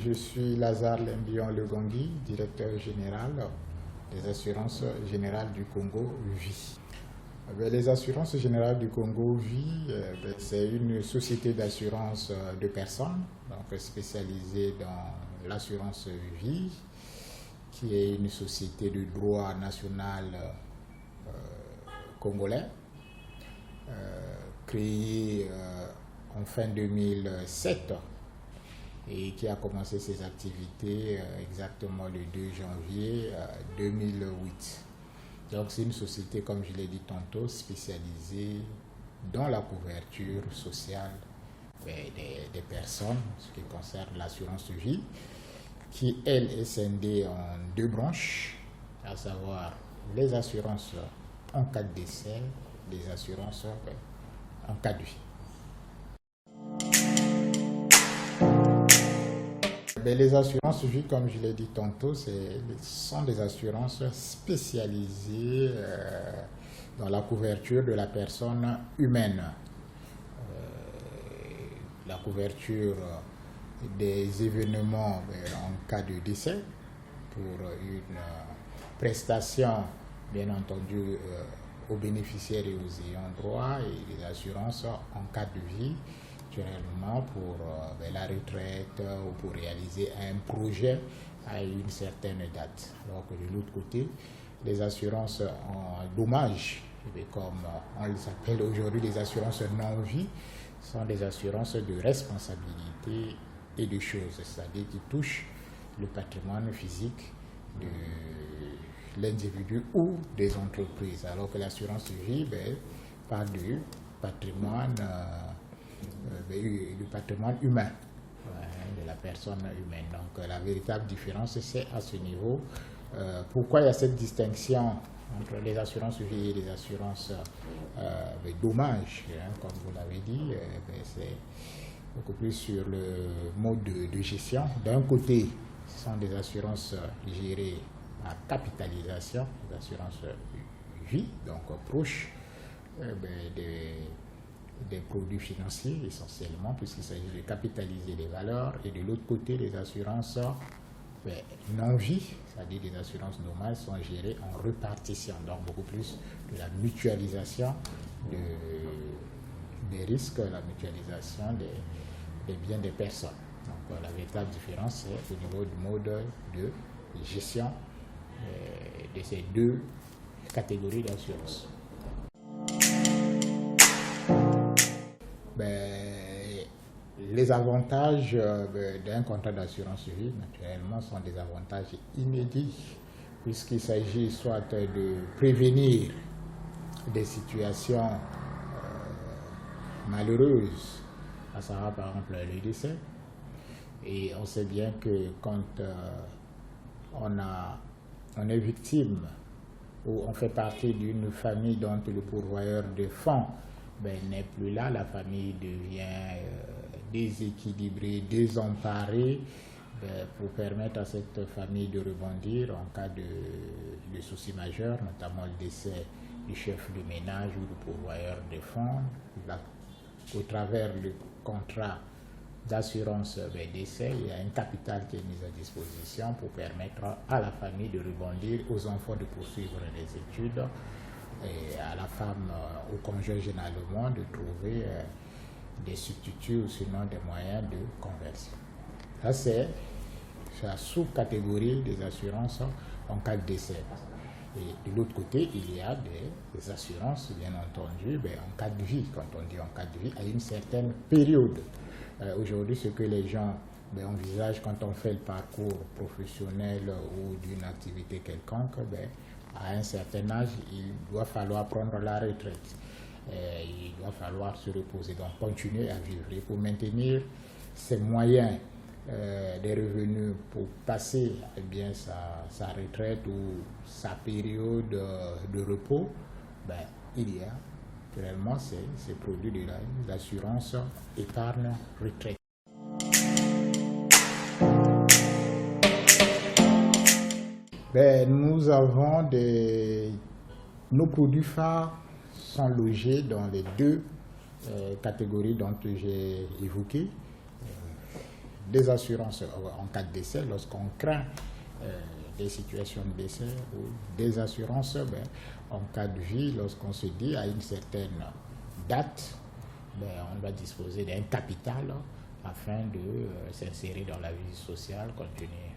Je suis Lazare Lembion Legongui, directeur général des assurances générales du Congo Vie. Les assurances générales du Congo Vie, c'est une société d'assurance de personnes, donc spécialisée dans l'assurance vie, qui est une société de droit national congolais, créée en fin 2007 et qui a commencé ses activités exactement le 2 janvier 2008. Donc c'est une société, comme je l'ai dit tantôt, spécialisée dans la couverture sociale des personnes, ce qui concerne l'assurance vie, qui elle est scindée en deux branches, à savoir les assurances en cas de décès, les assurances en cas de vie. Les assurances vie, comme je l'ai dit tantôt, sont des assurances spécialisées dans la couverture de la personne humaine. La couverture des événements en cas de décès pour une prestation, bien entendu, aux bénéficiaires et aux ayants droit, et les assurances en cas de vie, naturellement pour la retraite ou pour réaliser un projet à une certaine date. Alors que de l'autre côté, les assurances en dommages, comme on les appelle aujourd'hui les assurances non-vie, sont des assurances de responsabilité et de choses, c'est-à-dire qui touchent le patrimoine physique de l'individu ou des entreprises, alors que l'assurance vie parle du patrimoine, du patrimoine humain, de la personne humaine. Donc la véritable différence, c'est à ce niveau. Pourquoi il y a cette distinction entre les assurances vie et les assurances dommages, comme vous l'avez dit, c'est beaucoup plus sur le mode de gestion. D'un côté, ce sont des assurances gérées à capitalisation, des assurances vie, donc proches des produits financiers essentiellement, puisqu'il s'agit de capitaliser les valeurs, et de l'autre côté, les assurances non-vie, c'est-à-dire des assurances dommages, sont gérées en répartition, donc beaucoup plus de la mutualisation des risques, la mutualisation des biens des personnes. Donc la véritable différence, c'est au niveau du mode de gestion de ces deux catégories d'assurance. Les avantages d'un contrat d'assurance vie, naturellement, sont des avantages inédits, puisqu'il s'agit soit de prévenir des situations malheureuses, à savoir par exemple le décès. Et on sait bien que quand on est victime ou on fait partie d'une famille dont le pourvoyeur de fonds n'est plus là, la famille devient déséquilibrée, désemparée, pour permettre à cette famille de rebondir en cas de soucis majeurs, notamment le décès du chef de ménage ou du pourvoyeur de fonds. Au travers du contrat d'assurance décès, il y a un capital qui est mis à disposition pour permettre à la famille de rebondir, aux enfants de poursuivre les études, et à la femme, au conjoint généralement, de trouver des substituts ou sinon des moyens de conversion. Ça, c'est la sous-catégorie des assurances en cas de décès. Et de l'autre côté, il y a des assurances, bien entendu, en cas de vie. Quand on dit en cas de vie, à une certaine période. Aujourd'hui, ce que les gens envisagent quand on fait le parcours professionnel ou d'une activité quelconque, à un certain âge, il doit falloir prendre la retraite. Il doit falloir se reposer, donc continuer à vivre. Et pour maintenir ses moyens, des revenus pour passer sa retraite ou sa période de repos, il y a réellement ces produits de l'assurance épargne retraite. Nous avons nos produits phares sont logés dans les deux catégories dont j'ai évoqué. des assurances en cas de décès, lorsqu'on craint des situations de décès, ou des assurances en cas de vie, lorsqu'on se dit à une certaine date, on doit disposer d'un capital afin de s'insérer dans la vie sociale, continuer.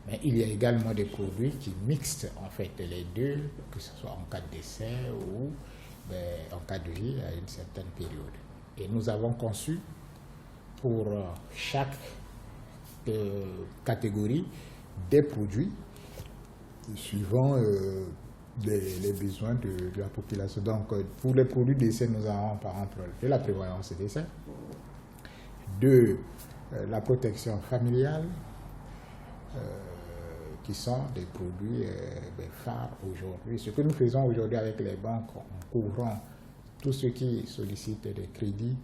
Mais il y a également des produits qui mixent en fait les deux, que ce soit en cas de décès ou en cas de vie à une certaine période. Et nous avons conçu pour chaque catégorie des produits suivant les besoins de la population. Donc, pour les produits décès, nous avons par exemple de la prévoyance décès, de la protection familiale, qui sont des produits phares aujourd'hui. Ce que nous faisons aujourd'hui avec les banques en couvrant tout ce qui sollicite des crédits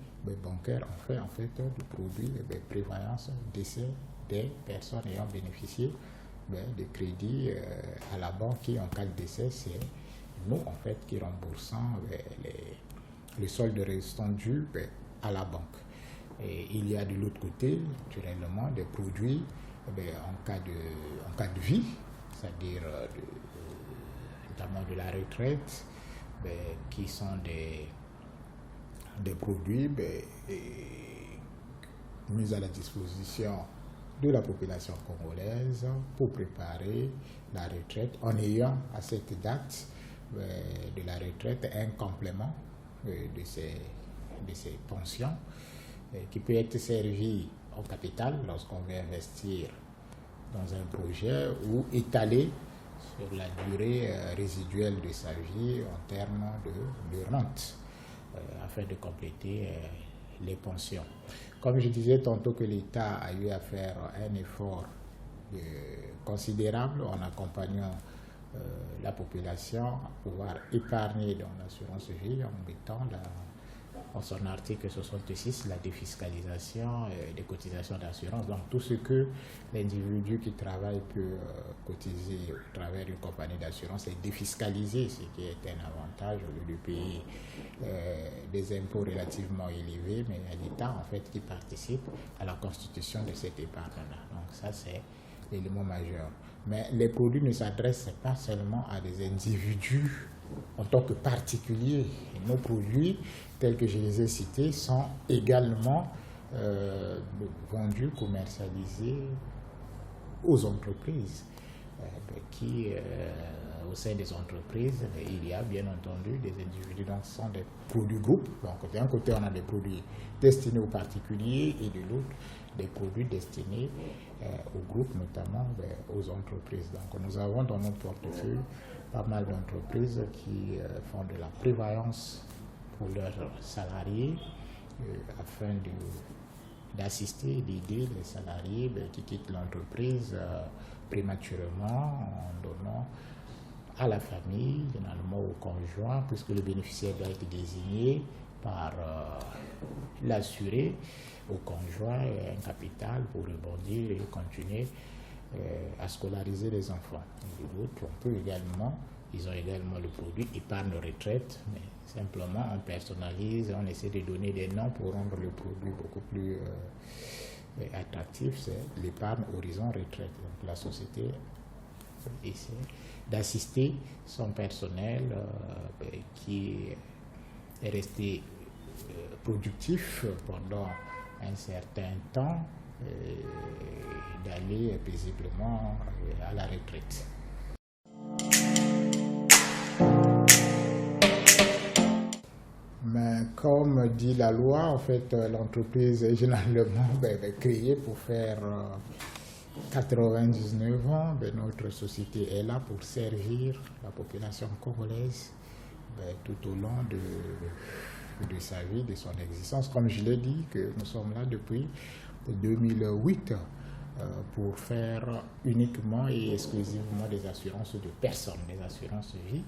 bancaires, on fait en fait du produit de prévoyance décès des personnes ayant bénéficié de crédits à la banque qui, en cas de décès, c'est nous en fait qui remboursons le solde restant dû à la banque. Et il y a de l'autre côté, naturellement, des produits en cas de vie, c'est-à-dire notamment de la retraite, qui sont des produits mis à la disposition de la population congolaise pour préparer la retraite en ayant à cette date de la retraite un complément de ces pensions qui peut être servi au capital lorsqu'on veut investir dans un projet ou étaler sur la durée résiduelle de sa vie en termes de rente afin de compléter les pensions. Comme je disais tantôt que l'État a eu à faire un effort considérable en accompagnant la population à pouvoir épargner dans l'assurance vie en mettant en son article 66 la défiscalisation des cotisations d'assurance. Donc tout ce que l'individu qui travaille peut cotiser au travers d'une compagnie d'assurance est défiscalisé, ce qui est un avantage au lieu de payer des impôts relativement élevés, mais à l'État en fait qui participe à la constitution de cette épargne-là. Donc ça c'est l'élément majeur. Mais les produits ne s'adressent pas seulement à des individus en tant que particuliers. Et nos produits, tels que je les ai cités, sont également vendus, commercialisés aux entreprises. Qui, au sein des entreprises, il y a bien entendu des individus, donc ce sont des produits groupes. Donc d'un côté, on a des produits destinés aux particuliers et de l'autre, des produits destinés aux groupes, notamment aux entreprises. Donc nous avons dans nos portefeuilles pas mal d'entreprises qui font de la prévoyance pour leurs salariés afin d'assister, d'aider les salariés qui quittent l'entreprise prématurément en donnant à la famille, généralement au conjoint, puisque le bénéficiaire doit être désigné par l'assuré, au conjoint un capital pour rebondir et continuer à scolariser les enfants. Ils ont également le produit épargne retraite, mais simplement on personnalise, on essaie de donner des noms pour rendre le produit beaucoup plus attractif, c'est l'épargne horizon retraite. Donc la société essaie d'assister son personnel qui est resté productif pendant un certain temps, d'aller paisiblement à la retraite. Mais comme dit la loi, en fait, l'entreprise est généralement créée pour faire 99 ans. Notre société est là pour servir la population congolaise tout au long de sa vie, de son existence. Comme je l'ai dit, que nous sommes là depuis 2008 pour faire uniquement et exclusivement des assurances de personnes, des assurances vie,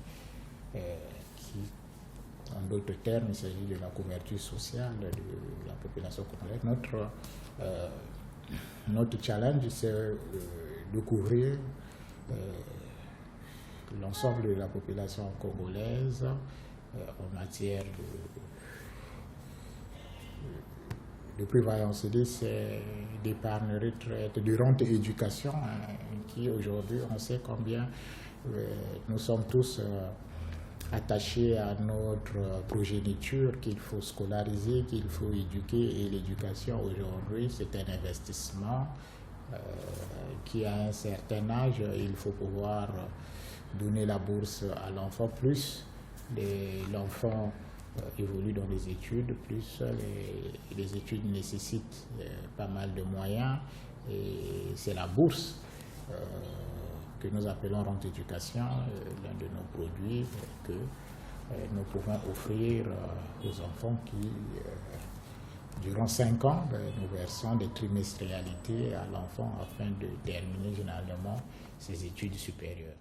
qui, en d'autres termes, il s'agit de la couverture sociale de la population congolaise. Notre challenge, c'est de couvrir l'ensemble de la population congolaise en matière de prévoyance c'est d'épargne retraite, de rente éducation, qui aujourd'hui, on sait combien nous sommes tous attachés à notre progéniture, qu'il faut scolariser, qu'il faut éduquer, et l'éducation aujourd'hui, c'est un investissement qui à un certain âge, il faut pouvoir donner la bourse à l'enfant, plus l'enfant évolue dans les études, plus les études nécessitent pas mal de moyens, et c'est la bourse que nous appelons rente éducation, l'un de nos produits que nous pouvons offrir aux enfants qui, durant 5 ans, nous versons des trimestrialités à l'enfant afin de terminer généralement ses études supérieures.